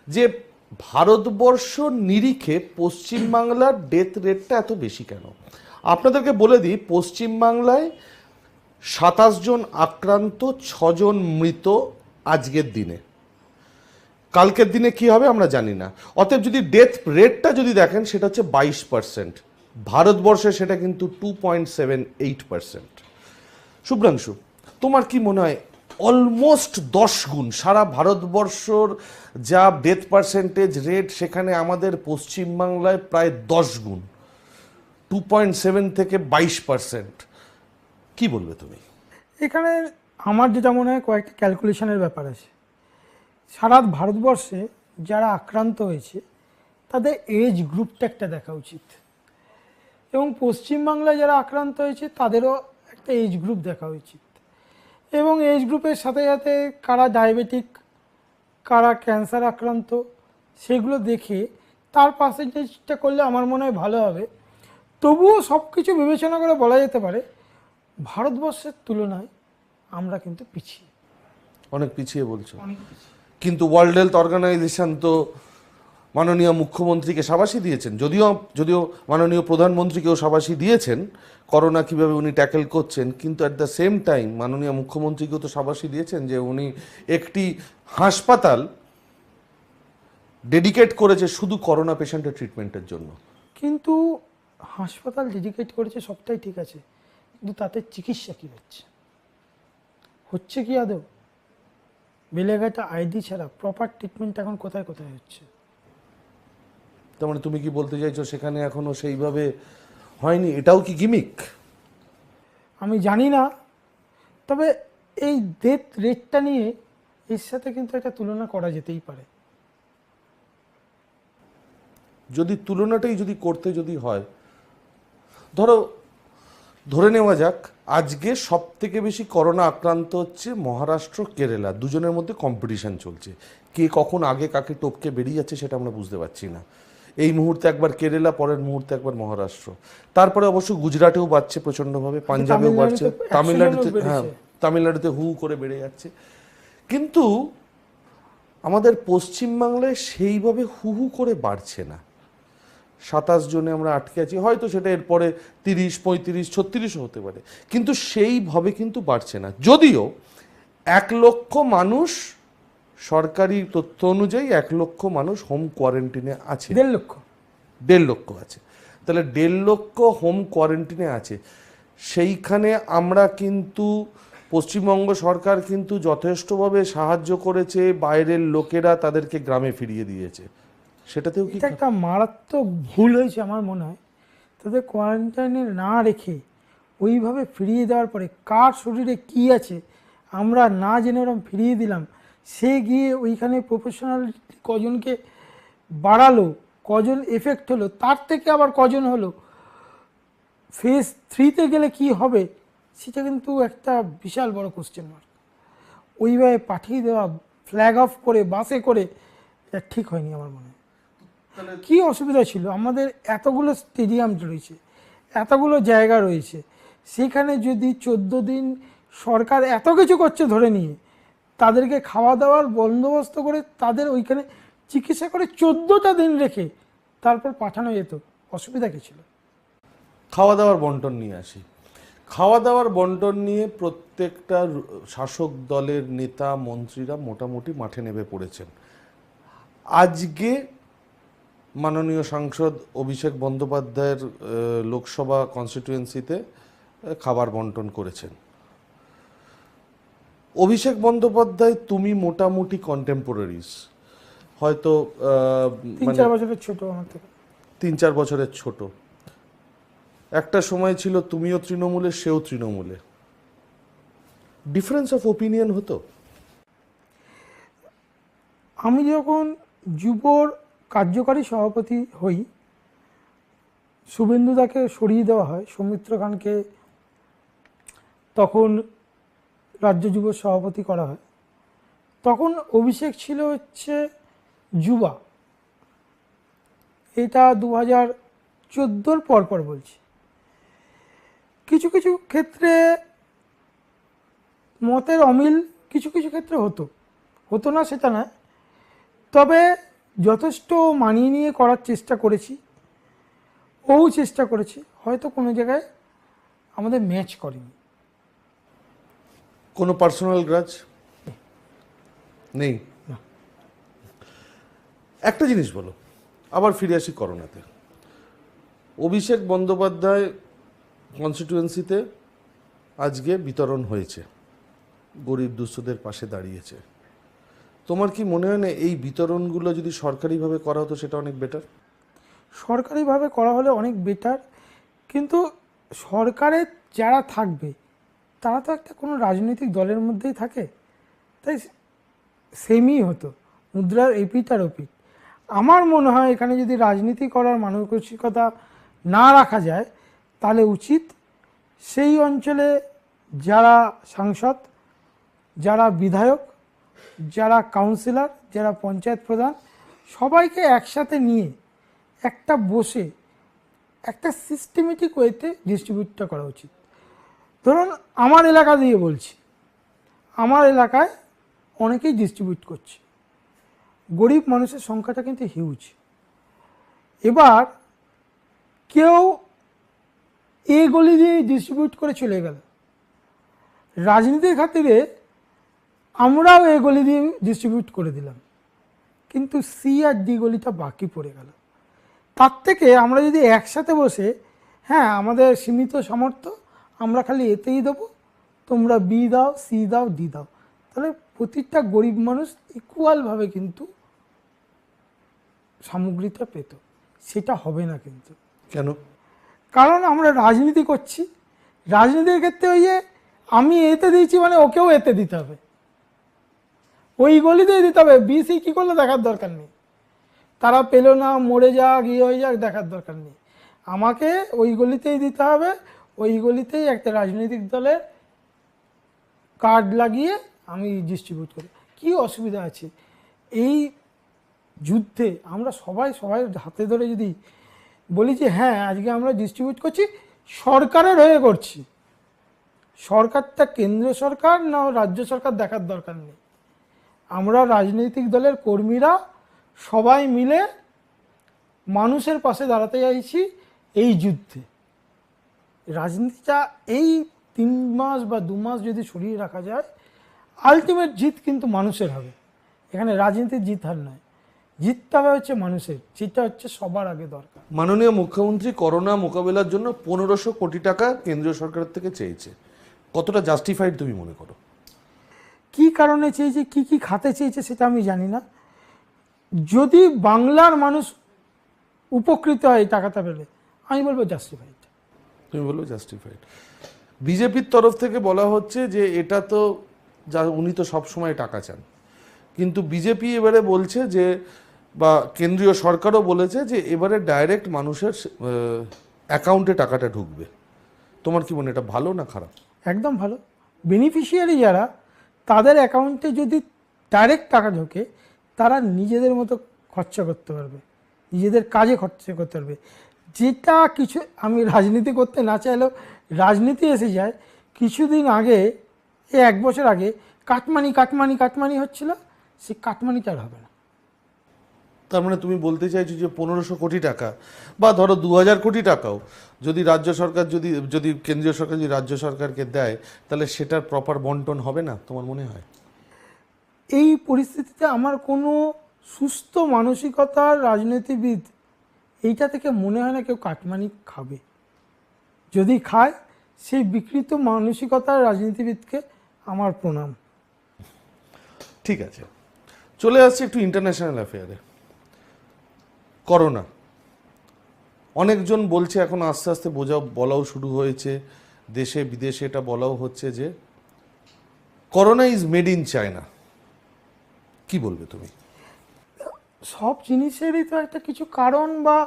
যে ভারতবর্ষ নিরিখে পশ্চিমবাংলার ডেথ রেটটা এত বেশি কেন। আপনাদেরকে বলে দিই, পশ্চিমবাংলায় 27 জন আক্রান্ত, 6 জন মৃত আজকের দিনে। কালকের দিনে কি হবে আমরা জানি না। অতএব যদি ডেথ রেটটা যদি দেখেন সেটা হচ্ছে 22%, ভারতবর্ষে সেটা কিন্তু 2.78%। শুভ্রাংশু, তোমার কি মনে হয় অলমোস্ট 10 গুণ সারা ভারতবর্ষর যা ডেথ পার্সেন্টেজ রেট, সেখানে আমাদের পশ্চিমবাংলায় প্রায় 10 গুণ, 2.7 থেকে 22%। কি বলবে তুমি? এখানে আমার যেটা মনে হয় কয়েকটা ক্যালকুলেশনের ব্যাপার আছে। সারা ভারতবর্ষে যারা আক্রান্ত হয়েছে তাদের এজ গ্রুপটা একটা দেখা উচিত, এবং পশ্চিমবাংলায় যারা আক্রান্ত হয়েছে তাদেরও একটা এজ গ্রুপ দেখা উচিত, এবং এজ গ্রুপের সাথে সাথে কারা ডায়াবেটিক, কারা ক্যান্সার আক্রান্ত, সেগুলো দেখে তার পার্সেন্টেজটা করলে আমার মনে হয় ভালো হবে। তবুও সব কিছু বিবেচনা করে বলা যেতে পারে ভারতবর্ষের তুলনায় আমরা কিন্তু পিছিয়ে, অনেক পিছিয়ে বলছো। অনেক পিছিয়ে। কিন্তু ওয়ার্ল্ড হেলথ অর্গানাইজেশন তো মাননীয় মুখ্যমন্ত্রীকে শাবাশি দিয়েছেন, যদিও মাননীয় প্রধানমন্ত্রীকেও শাবাশি দিয়েছেন করোনা কিভাবে উনি ট্যাকেল করছেন, কিন্তু অ্যাট দ্য সেম টাইম মাননীয় মুখ্যমন্ত্রীকেও তো শাবাশি দিয়েছেন যে উনি একটি হাসপাতাল ডেডিকেট করেছে শুধু করোনা পেশেন্টের ট্রিটমেন্টের জন্য। কিন্তু হাসপাতাল ডেডিকেট করেছে সবটাই ঠিক আছে, কিন্তু তাতে চিকিৎসা কী হচ্ছে কি আদৌ? বেলেঘাটা আইডি ছাড়া প্রপার ট্রিটমেন্ট এখন কোথায় কোথায় হচ্ছে? তার মানে তুমি কি বলতে চাইছো সেখানে এখনো সেইভাবে হয়নি? এটাও কি গিমিক? আমি জানি না, তবে এই ডেথ রেটটা নিয়ে এর সাথে কিন্তু একটা তুলনা করা যেতেই পারে। যদি তুলনাটাই যদি করতে যদি হয়, ধরে নেওয়া যাক আজকে সব থেকে বেশি করোনা আক্রান্ত হচ্ছে মহারাষ্ট্র, কেরালা, দুজনের মধ্যে কম্পিটিশন চলছে। কে কখন আগে কাকে টপকে বেরিয়ে যাচ্ছে সেটা আমরা বুঝতে পারছি না। এই মুহূর্তে একবার কেরালা, পরের মুহূর্তে একবার মহারাষ্ট্র, তারপরে অবশ্য গুজরাটেও বাড়ছে প্রচণ্ডভাবে, পাঞ্জাবেও বাড়ছে, তামিলনাড়ুতে হু করে বেড়ে যাচ্ছে। কিন্তু আমাদের পশ্চিমবাংলায় সেইভাবে হু হু করে বাড়ছে না। 27 জনে আমরা আটকে আছি, হয়তো সেটা এরপরে 30, 35, 36ও হতে পারে, কিন্তু সেইভাবে কিন্তু বাড়ছে না। যদিও 1 লক্ষ মানুষ, সরকারি তথ্য অনুযায়ী 1 লক্ষ মানুষ হোম কোয়ারেন্টিনে আছে। 1.5 লক্ষ আছে। তাহলে 1.5 লক্ষ হোম কোয়ারেন্টিনে আছে। সেইখানে আমরা কিন্তু পশ্চিমবঙ্গ সরকার কিন্তু যথেষ্টভাবে সাহায্য করেছে, বাইরের লোকেরা তাদেরকে গ্রামে ফিরিয়ে দিয়েছে। সেটাতেও কি একটা মারাত্মক ভুল হয়েছে আমার মনে হয়। তাদের কোয়ারেন্টাইনে না রেখে ওইভাবে ফিরিয়ে দেওয়ার পরে কার শরীরে কি আছে আমরা না জেনে ওরকম ফিরিয়ে দিলাম। সে গিয়ে ওইখানে প্রফেশনাল কজনকে বাড়ালো, কজন এফেক্ট হলো, তার থেকে আবার কজন হলো, ফেজ 3-তে গেলে কি হবে সেটা কিন্তু একটা বিশাল বড় কোশ্চেন মার্ক। ওইভাবে পাঠিয়ে দেওয়া, ফ্ল্যাগ অফ করে বাসে করে, এটা ঠিক হয়নি আমার মনে হয়। কি অসুবিধা ছিল? আমাদের এতগুলো স্টেডিয়াম রয়েছে, এতগুলো জায়গা রয়েছে, সেখানে যদি 14 দিন সরকার এত কিছু করছে ধরে নিয়ে তাদেরকে খাওয়া দাওয়ার বন্দোবস্ত করে তাদের ওইখানে চিকিৎসা করে 14টা দিন রেখে তারপর পাঠানো যেত, অসুবিধা কী ছিল? খাওয়া দাওয়ার বন্টন নিয়ে আসি। খাওয়া দাওয়ার বন্টন নিয়ে প্রত্যেকটা শাসক দলের নেতা মন্ত্রীরা মোটামুটি মাঠে নেমে পড়েছেন। আজকে মাননীয় সাংসদ অভিষেক বন্দ্যোপাধ্যায়ের লোকসভা কনস্টিটিউয়েন্সিতে খাবার বন্টন করেছেন। অভিষেক বন্দ্যোপাধ্যায় তুমি মোটামুটি কন্টেম্পোরারিজ, হয়তো 3-4 বছরের ছোট আমার থেকে। 3-4 বছরের ছোট। একটা সময় ছিল তুমিও তৃণমূলে, সেও তৃণমূলে, ডিফারেন্স অফ ওপিনিয়ন হতো? আমি যখন যুবর কার্যকারী সভাপতি হই, শুভেন্দুদাকে সরিয়ে দেওয়া হয়, সৌমিত্র খানকে তখন রাজ্য যুব সভাপতি করা হয়। তখন অভিষেক ছিল হচ্ছে যুবা, এটা 2014 পরপর বলছি। কিছু কিছু ক্ষেত্রে মতের অমিল কিছু কিছু ক্ষেত্রে হতো না সেটা না, তবে যথেষ্ট মানিয়ে নিয়ে করার চেষ্টা করেছি, চেষ্টা করেছি, হয়তো কোনো জায়গায় আমাদের ম্যাচ করেনি। কোনো পার্সোনাল গ্রাজ নেই? একটা জিনিস বলো, আবার ফিরে আসি করোনাতে। অভিষেক বন্দ্যোপাধ্যায় কনস্টিটিউয়েন্সিতে আজকে বিতরণ হয়েছে, গরিব দুস্থদের পাশে দাঁড়িয়েছে। তোমার কি মনে হয় না এই বিতরণগুলো যদি সরকারিভাবে করা হতো সেটা অনেক বেটার? সরকারিভাবে করা হলে অনেক বেটার, কিন্তু সরকারের যারা থাকবে তারা তো একটা কোনো রাজনৈতিক দলের মধ্যেই থাকে, তাই সেমই হতো, মুদ্রার এপিঠ আর ওপিঠ। আমার মনে হয় এখানে যদি রাজনীতি করার মানসিকতা না রাখা যায় তাহলে উচিত সেই অঞ্চলে যারা সাংসদ, যারা বিধায়ক, যারা কাউন্সিলর, যারা পঞ্চায়েত প্রধান, সবাইকে একসাথে নিয়ে একটা বসে একটা সিস্টেমেটিক ওয়েতে ডিস্ট্রিবিউটটা করা উচিত। ধরুন আমার এলাকা দিয়ে বলছি, আমার এলাকায় অনেকেই ডিস্ট্রিবিউট করছে, গরিব মানুষের সংখ্যাটা কিন্তু হিউজ। এবার কেউ এই গলি দিয়ে ডিস্ট্রিবিউট করে চলে গেল, রাজনীতির খাতিরে আমরাও এই গলি দিয়ে ডিস্ট্রিবিউট করে দিলাম, কিন্তু সি আর ডি গলিটা বাকি পড়ে গেল। তার থেকে আমরা যদি একসাথে বসে, হ্যাঁ আমাদের সীমিত সামর্থ্য, আমরা খালি এতেই দেবো, তোমরা বি দাও, সি দাও, ডি দাও, তাহলে প্রতিটা গরিব মানুষ ইকুয়ালভাবে কিন্তু সামগ্রীটা পেত। সেটা হবে না কিন্তু। কেন? কারণ আমরা রাজনীতি করছি, রাজনীতির ক্ষেত্রে ওই যে আমি এতে দিয়েছি মানে ওকেও এতে দিতে হবে, ওই গলিতেই দিতে হবে, বিসি কী করলে দেখার দরকার নেই, তারা পেল না, মরে যাক, হয়ে যাক, দেখার দরকার নেই, আমাকে ওই গলিতেই দিতে হবে, ওই গলিতেই একটা রাজনৈতিক দলের কার্ড লাগিয়ে আমি ডিস্ট্রিবিউট করি। কী অসুবিধা আছে? এই যুদ্ধে আমরা সবাই হাতে ধরে যদি বলি যে হ্যাঁ আজকে আমরা ডিস্ট্রিবিউট করছি, সরকারের হয়ে করছি, সরকারটা কেন্দ্র সরকার না রাজ্য সরকার দেখার দরকার নেই, আমরা রাজনৈতিক দলের কর্মীরা সবাই মিলে মানুষের পাশে দাঁড়াতে চাইছি এই যুদ্ধে। রাজনীতিটা এই 3 মাস বা 2 মাস যদি সরিয়ে রাখা যায়, আলটিমেট জিত কিন্তু মানুষের হবে, এখানে রাজনীতির জিত হার নয়, জিতটা হবে হচ্ছে মানুষের, যেটা হচ্ছে সবার আগে দরকার। মাননীয় মুখ্যমন্ত্রী করোনা মোকাবেলার জন্য 1500 কোটি টাকা কেন্দ্রীয় সরকারের থেকে চেয়েছে, কতটা জাস্টিফাইড তুমি মনে করো? কী কারণে চেয়েছে, কি কি খাতে চেয়েছে সেটা আমি জানি না, যদি বাংলার মানুষ উপকৃত হয় টাকাটা পেলে আমি বলবো জাস্টিফাইড। তুমি বলবো জাস্টিফাইড। বিজেপির তরফ থেকে বলা হচ্ছে যে এটা তো উনি তো সবসময় টাকা চান, কিন্তু বিজেপি এবারে বলছে যে, বা কেন্দ্রীয় সরকারও বলেছে যে এবারে ডাইরেক্ট মানুষের অ্যাকাউন্টে টাকাটা ঢুকবে। তোমার কি মনে, এটা ভালো না খারাপ? একদম ভালো। বেনিফিশিয়ারি যারা, তাদের অ্যাকাউন্টে যদি ডাইরেক্ট টাকা ঢোকে, তারা নিজেদের মতো খরচা করতে পারবে, নিজেদের কাজে খরচা করতে পারবে। যেটা কিছু, আমি রাজনীতি করতে না চাইলেও রাজনীতি এসে যায়। কিছুদিন আগে, এই 1 বছর আগে কাটমানি কাটমানি কাটমানি হচ্ছিল, সেই কাটমানিটা আর হবে না। তার মানে তুমি বলতে চাইছো যে 1500 কোটি টাকা বা ধরো 2000 কোটি টাকাও যদি রাজ্য সরকার যদি যদি কেন্দ্রীয় সরকার যদি রাজ্য সরকারকে দেয়, তাহলে সেটার প্রপার বন্টন হবে না তোমার মনে হয়? এই পরিস্থিতিতে আমার কোনো সুস্থ মানসিকতার রাজনীতিবিদ এইটা থেকে মনে হয় না কেউ কাটমানি খাবে। যদি খায়, সেই বিকৃত মানসিকতার রাজনীতিবিদকে আমার প্রণাম। ঠিক আছে, চলে আসছে একটু ইন্টারন্যাশনাল অ্যাফেয়ারে। করোনা, অনেকজন বলছে, এখন আস্তে আস্তে বলাও শুরু হয়েছে, দেশে বিদেশে এটা বলাও হচ্ছে যে corona is made in China. কি বলবে তুমি? সব জিনিসেরই তো একটা কিছু কারণ বা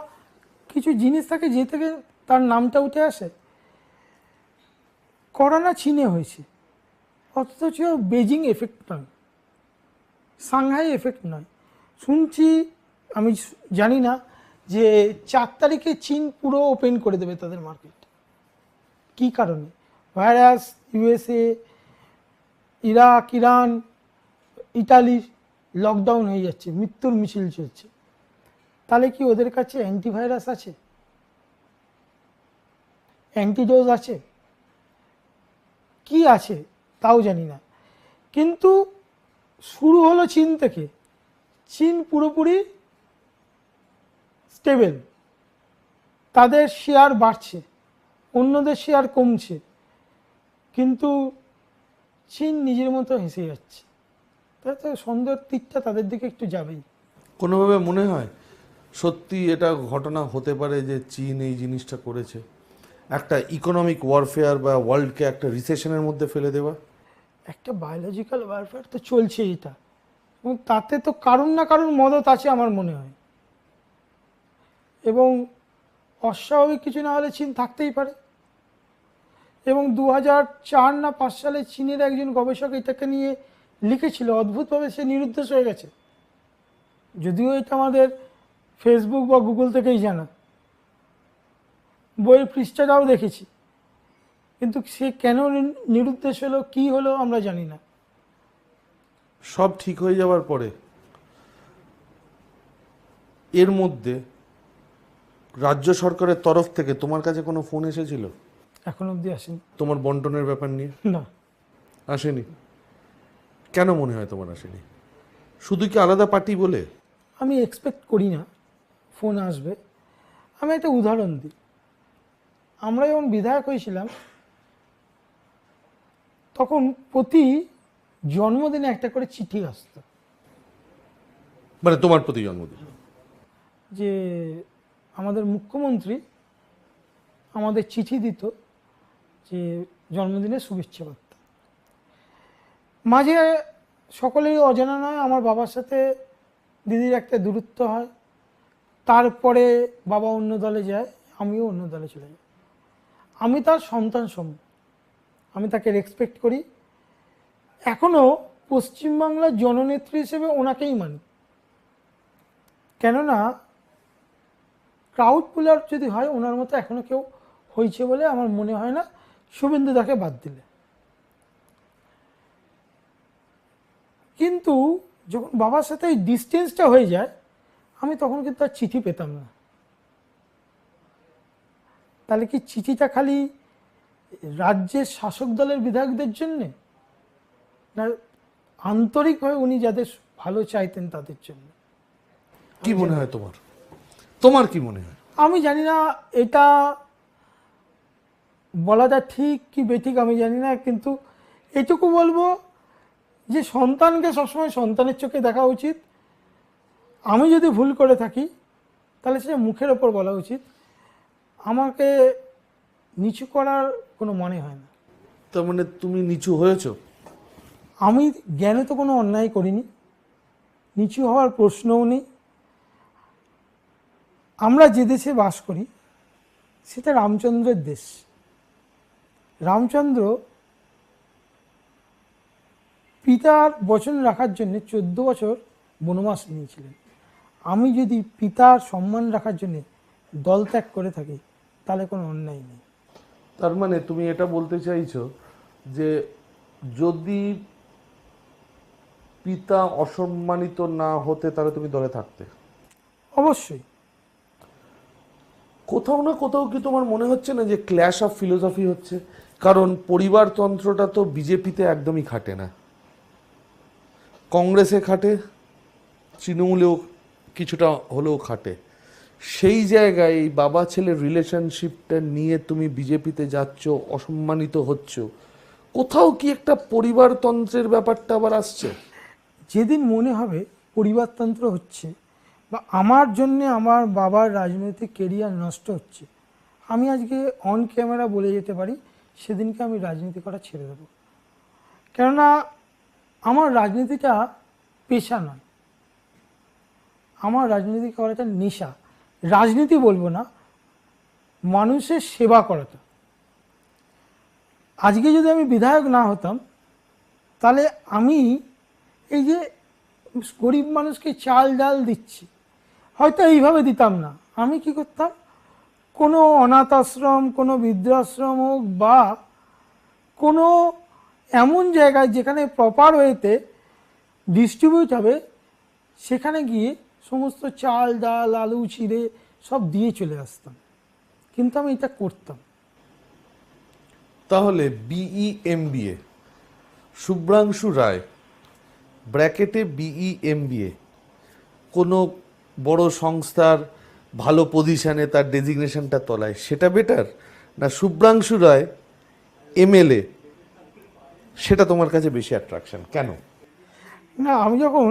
কিছু জিনিস থাকে যে থেকে তার নামটা উঠে আসে। করোনা চীনে হয়েছে, অথচ বেজিং এফেক্ট নয়, সাংহাই এফেক্ট নয়। শুনছি, আমি জানি না, যে 4 তারিখে চীন পুরো ওপেন করে দেবে তাদের মার্কেট। কী কারণে? Virus, USA, Iraq, Iran, Italy lockdown হয়ে যাচ্ছে, মৃত্যুর মিছিল চলছে। তাহলে কি ওদের কাছে অ্যান্টিভাইরাস আছে, অ্যান্টিডোজ আছে, কি আছে তাও জানি না। কিন্তু শুরু হলো চীন থেকে, চীন পুরোপুরি স্টেবল, তাদের শেয়ার বাড়ছে, অন্যদের শেয়ার কমছে, কিন্তু চীন নিজের মতো হেসে যাচ্ছে। তাই তো সন্দেহের দিকটা তাদের দিকে একটু যাবেই। কোনোভাবে মনে হয় সত্যি এটা ঘটনা হতে পারে যে চীন এই জিনিসটা করেছে, একটা ইকোনমিক ওয়ারফেয়ার বা ওয়ার্ল্ডকে একটা রিসেশনের মধ্যে ফেলে দেওয়া? একটা বায়োলজিক্যাল ওয়ারফেয়ার তো চলছে এটা, এবং তাতে তো কারুর না কারুর মদত আছে আমার মনে হয়। এবং অস্বাভাবিক কিছু না হলে চীন থাকতেই পারে। এবং 2004 না 5 সালে চীনের একজন গবেষক এটাকে নিয়ে লিখেছিল, অদ্ভুতভাবে সে নিরুদ্দেশ হয়ে গেছে। যদিও এটা আমাদের ফেসবুক বা গুগল থেকেই জানা, বইয়ের পৃষ্ঠাটাও দেখেছি, কিন্তু সে কেন নিরুদ্দেশ হলো, কি হলো, আমরা জানি না। সব ঠিক হয়ে যাওয়ার পরে এর মধ্যে রাজ্য সরকারের তরফ থেকে তোমার কাছে কোনো ফোন এসেছিল এখন অবধি আসেনি। তোমার বন্টনের ব্যাপার নিয়ে? না, আসেনি। কেন মনে হয় তোমার আসেনি? শুধু কি আলাদা পার্টি বলে? আমি এক্সপেক্ট করি না ফোন আসবে। আমি একটা উদাহরণ দিই। আমরা যখন বিধায়ক হয়েছিলাম, তখন প্রতি জন্মদিনে একটা করে চিঠি আসতো, মানে তোমার প্রতি জন্মদিন? যে আমাদের মুখ্যমন্ত্রী আমাদের চিঠি দিত, যে জন্মদিনের শুভেচ্ছা বার্তা। মাঝে সকলেই অজানা নয়, আমার বাবার সাথে দিদির একটা দূরত্ব হয়, তারপরে বাবা অন্য দলে যায়, আমিও অন্য দলে চলে যাই। আমি তার সন্তান সম, আমি তাকে রেসপেক্ট করি, এখনও পশ্চিমবাংলার জননেত্রী হিসেবে ওনাকেই মানি। কেননা ক্রাউড পুলার যদি হয়, ওনার মতো এখনও কেউ হয়েছে বলে আমার মনে হয় না, শুভেন্দু দাকে বাদ দিলে। কিন্তু যখন বাবার সাথে এই ডিস্টেন্সটা হয়ে যায়, আমি তখন কিন্তু আর চিঠি পেতাম না। তাহলে কি চিঠিটা খালি রাজ্যের শাসক দলের বিধায়কদের জন্যে, না আন্তরিকভাবে উনি যাদের ভালো চাইতেন তাদের জন্য? কি মনে হয় তোমার? তোমার কি মনে হয়? আমি জানি না, এটা বলাটা ঠিক কি বেঠিক আমি জানি না, কিন্তু এটুকু বলবো যে সন্তানকে সবসময় সন্তানের চোখে দেখা উচিত। আমি যদি ভুল করে থাকি, তাহলে সেটা মুখের ওপর বলা উচিত। আমাকে নিচু করার কোনো মনে হয় না। তার মানে তুমি নিচু হয়েছো? আমি জ্ঞানে তো কোনো অন্যায় করিনি, নিচু হওয়ার প্রশ্নও নেই। আমরা যে দেশে বাস করি সেটা রামচন্দ্রের দেশ। রামচন্দ্র পিতার বচন রাখার জন্য 14 বছর বনবাস নিয়েছিলেন। আমি যদি পিতার সম্মান রাখার জন্য দল ত্যাগ করে থাকি তাহলে কোনো অন্যায় নেই। তার মানে তুমি এটা বলতে চাইছো যে যদি পিতা অসম্মানিত না হতে তাহলে তুমি দলে থাকতে? অবশ্যই। কোথাও না কোথাও কি তোমার মনে হচ্ছে না যে ক্ল্যাশ অফ ফিলোসফি হচ্ছে? কারণ পরিবারতন্ত্রটা তো বিজেপিতে একদমই খাটে না, কংগ্রেসে খাটে, তৃণমূলেও কিছুটা হলেও খাটে। সেই জায়গায় এই বাবা ছেলের রিলেশনশিপটা নিয়ে তুমি বিজেপিতে যাচ্ছ, অসম্মানিত হচ্ছ, কোথাও কি একটা পরিবারতন্ত্রের ব্যাপারটা আবার আসছে? যেদিন মনে হবে পরিবারতন্ত্র হচ্ছে বা আমার জন্য আমার বাবার রাজনৈতিক কেরিয়ার নষ্ট হচ্ছে, আমি আজকে অন ক্যামেরা বলে যেতে পারি সেদিনকে আমি রাজনীতি করা ছেড়ে দেব। কেননা আমার রাজনীতিটা পেশা নয়, আমার রাজনীতি করাটা নেশা। রাজনীতি বলবো না, মানুষের সেবা করাটা। আজকে যদি আমি বিধায়ক না হতাম তাহলে আমি এই যে গরিব মানুষকে চাল ডাল দিচ্ছি হয়তো এইভাবে দিতাম না। আমি কি করতাম, কোনো অনাথ আশ্রম, কোনো বৃদ্ধাশ্রম হোক বা কোনো এমন জায়গায় যেখানে প্রপার ওয়েতে ডিস্ট্রিবিউট হবে সেখানে গিয়ে সমস্ত চাল ডাল আলু চিড়ে সব দিয়ে চলে আসতাম। কিন্তু আমি এটা করতাম। তাহলে বিই এমবিএ, শুভ্রাংশু রায় ব্র্যাকেটে বিই এমবিএ, কোনো বড় সংস্থার ভালো পজিশনে তার ডেজিগনেশনটা তলায়, সেটা বেটার না শুভ্রাংশু রায় এমএলএ, সেটা তোমার কাছে বেশি অ্যাট্রাকশন কেন? না, আমি যখন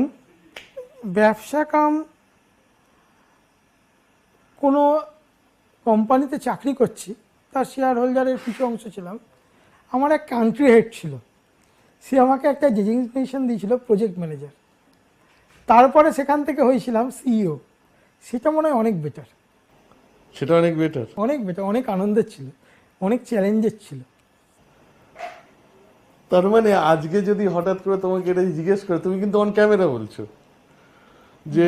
ব্যবসা কাম কোনো কোম্পানিতে চাকরি করছি, তার শেয়ার হোল্ডারের কিছু অংশ ছিলাম। আমার এক কান্ট্রি হেড ছিল, সে আমাকে একটা ডেজিগনেশন দিয়েছিল প্রজেক্ট ম্যানেজার। তারপরে সেখান থেকে হয়েছিলাম সিইও। সেটা মনে হয় অনেক বেটার, সেটা অনেক বেটার। অনেক বেটার, অনেক আনন্দের ছিল, অনেক চ্যালেঞ্জের ছিল। তার মানে আজকে যদি হঠাৎ করে তোমাকে এটা জিজ্ঞেস করে, তুমি কিন্তু অন ক্যামেরা বলছো যে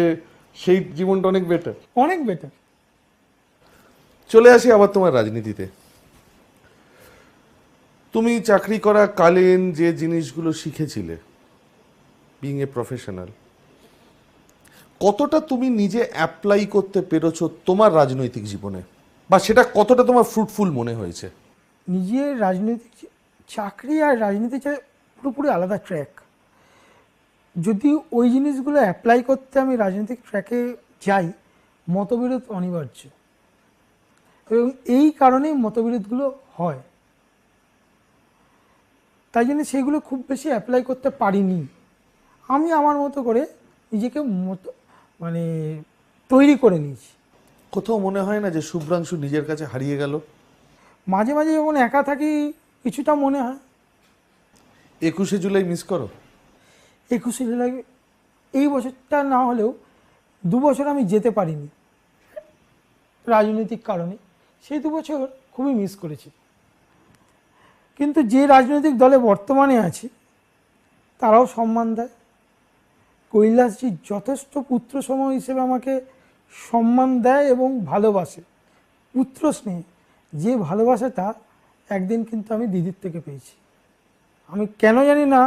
সেই জীবনটা অনেক বেটার। অনেক বেটার। চলে আসি আবার তোমার রাজনীতিতে। তুমি চাকরি করা কালীন যে জিনিসগুলো শিখেছিলে, বিং এ প্রফেশনাল, কতটা তুমি নিজে অ্যাপ্লাই করতে পেরেছো তোমার রাজনৈতিক জীবনে, বা সেটা কতটা তোমার ফ্রুটফুল মনে হয়েছে? নিজের রাজনৈতিক চাকরি আর রাজনীতি পুরোপুরি আলাদা ট্র্যাক। যদি ওই জিনিসগুলো অ্যাপ্লাই করতে আমি রাজনৈতিক ট্র্যাকে যাই, মতবিরোধ অনিবার্য, এবং এই কারণেই মতবিরোধগুলো হয়। তাই জন্য সেগুলো খুব বেশি অ্যাপ্লাই করতে পারিনি। আমি আমার মতো করে নিজেকে মানে তৈরি করে নিয়েছি। কোথাও মনে হয় না যে শুভ্রাংশু নিজের কাছে হারিয়ে গেল? মাঝে মাঝে যখন একা থাকি কিছুটা মনে হয়। 21শে জুলাই মিস করো? 21শে জুলাই এই বছরটা না হলেও 2 বছর আমি যেতে পারিনি রাজনৈতিক কারণে, সেই 2 বছর খুবই মিস করেছি। কিন্তু যে রাজনৈতিক দলে বর্তমানে আছি তারাও সম্মান দেয়। কৈলাসজি যথেষ্ট পুত্র সম হিসেবে আমাকে সম্মান দেয় এবং ভালোবাসে, পুত্র স্নেহ। যে ভালোবাসাটা একদিন কিন্তু আমি দিদির থেকে পেয়েছি। আমি কেন জানি না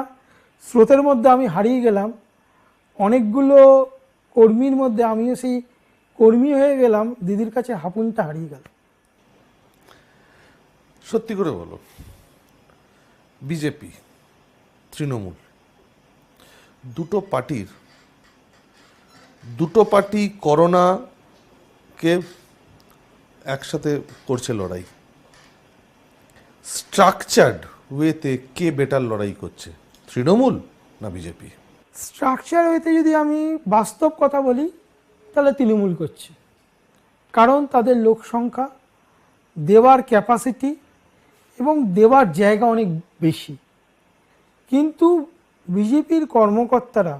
স্রোতের মধ্যে আমি হারিয়ে গেলাম, অনেকগুলো কর্মীর মধ্যে আমিও সেই কর্মী হয়ে গেলাম, দিদির কাছে হাপুনটা হারিয়ে গেল। সত্যি করে বলো, বিজেপি তৃণমূল দুটো পার্টি করোনাকে একসাথে করছে লড়াই। স্ট্রাকচার্ড ওয়েতে কে বেটার লড়াই করছে, তৃণমূল না বিজেপি? স্ট্রাকচার ওয়েতে যদি আমি বাস্তব কথা বলি তাহলে তৃণমূল করছে, কারণ তাদের লোক সংখ্যা, দেওয়ার ক্যাপাসিটি এবং দেওয়ার জায়গা অনেক বেশি। কিন্তু বিজেপির কর্মকর্তারা,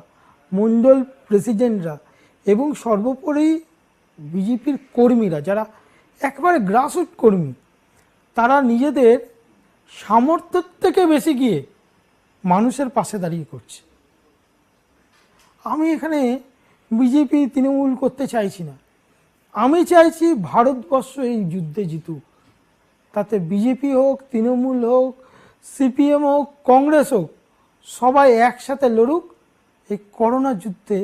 মণ্ডল প্রেসিডেন্টরা এবং সর্বোপরি বিজেপির কর্মীরা যারা একবারে গ্রাসরুট কর্মী, তারা নিজেদের সামর্থ্যের থেকে বেশি গিয়ে মানুষের পাশে দাঁড়িয়ে করছে। আমি এখানে বিজেপি তৃণমূল করতে চাইছি না, আমি চাইছি ভারতবর্ষ এই যুদ্ধে জিতুক, তাতে বিজেপি হোক, তৃণমূল হোক, সিপিএম হোক, কংগ্রেস হোক, সবাই একসাথে লড়ুক, এই করোনা যুদ্ধে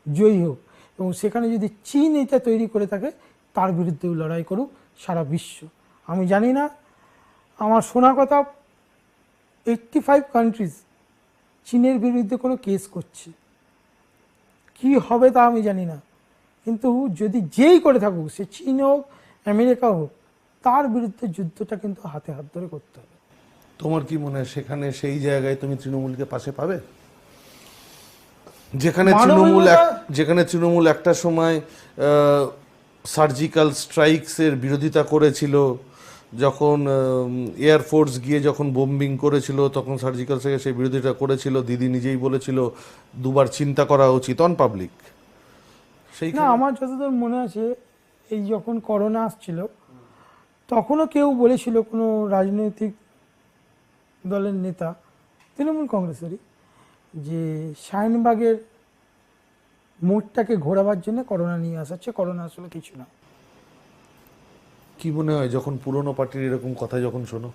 জয়ী হোক। এবং সেখানে যদি চীন এটা তৈরি করে থাকে, তার বিরুদ্ধেও লড়াই করুক সারা বিশ্ব। আমি জানি না, আমার শোনা কথা 85 কান্ট্রিজ চীনের বিরুদ্ধে কোনো কেস করছে, কি হবে তা আমি জানি না, কিন্তু যদি যেই করে থাকুক, সে চীন হোক, আমেরিকা হোক, তার বিরুদ্ধে যুদ্ধটা কিন্তু হাতে হাত ধরে করতে হবে। তোমার কি মনে হয় সেখানে সেই জায়গায় তুমি তৃণমূলকে পাশে পাবে? যেখানে তৃণমূল একটা সময় সার্জিক্যাল স্ট্রাইকসের বিরোধিতা করেছিল, যখন এয়ারফোর্স গিয়ে যখন বোম্বিং করেছিল তখন সার্জিক্যাল স্ট্রাইকের সেই বিরোধিতা করেছিল, দিদি নিজেই বলেছিল দুবার চিন্তা করা উচিত অন পাবলিক। সেই না, আমার যতদূর মনে আছে, এই যখন করোনা আসছিল তখনও কেউ বলেছিল, কোনো রাজনৈতিক দলের নেতা, তৃণমূল কংগ্রেসেরই, যে শাহিনবাগের মোড়টাকে ঘোরাবার জন্য করোনা নিয়ে আসা হচ্ছে, করোনা আসলে কিছু না। কি মনে হয় যখন পুরনো পার্টির এরকম কথা যখন শোনো?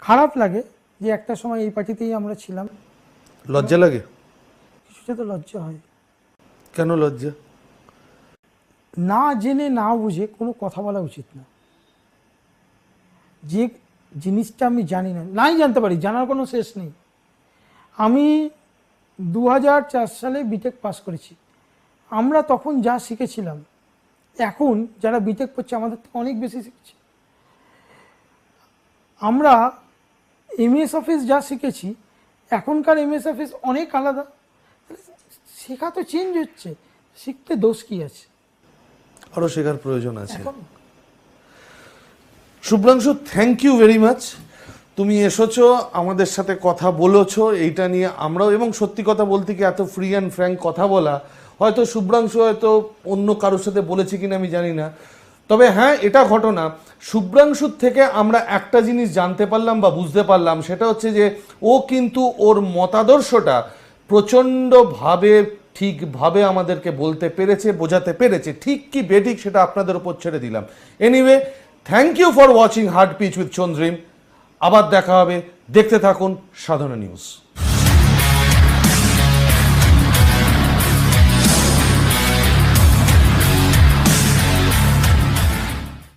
খারাপ লাগে যে একটা সময় এই পার্টিতেই আমরা ছিলাম। লজ্জা লাগে? কিছুটা তো লজ্জা হয়। কেন লজ্জা? না জেনে না বুঝে কোনো কথা বলা উচিত না। যে জিনিসটা আমি জানি না, নাই জানতে পারি, জানার কোনো শেষ নেই। আমি 2004 সালে বিটেক পাস করেছি। আমরা তখন যা শিখেছিলাম, এখন যারা বিটেক করছে আমাদের থেকে অনেক বেশি শিখছে। আমরা এমএস অফিস যা শিখেছি, এখনকার এমএস অফিস অনেক আলাদা। শেখা তো চেঞ্জ হচ্ছে, শিখতে দোষ কি আছে? আরো শেখার প্রয়োজন আছে। এখন Shubhranshu, thank you very much. তুমি এসেছো, আমাদের সাথে কথা বলেছো এইটা নিয়ে আমরাও, এবং সত্যি কথা বলতে কি এত ফ্রি অ্যান্ড ফ্র্যাঙ্ক কথা বলা হয়তো শুভ্রাংশু হয়তো অন্য কারোর সাথে বলেছি কিনা আমি জানি না, তবে হ্যাঁ এটা ঘটনা, শুভ্রাংশুর থেকে আমরা একটা জিনিস জানতে পারলাম বা বুঝতে পারলাম, সেটা হচ্ছে যে ও কিন্তু ওর মতাদর্শটা প্রচণ্ডভাবে ঠিকভাবে আমাদেরকে বলতে পেরেছে, বোঝাতে পেরেছে। ঠিক কি বেঠিক সেটা আপনাদের উপর ছেড়ে দিলাম। Anyway, thank you for watching heart pitch with Chandrim. আবার দেখা হবে, দেখতে থাকুন সাধনা নিউজ।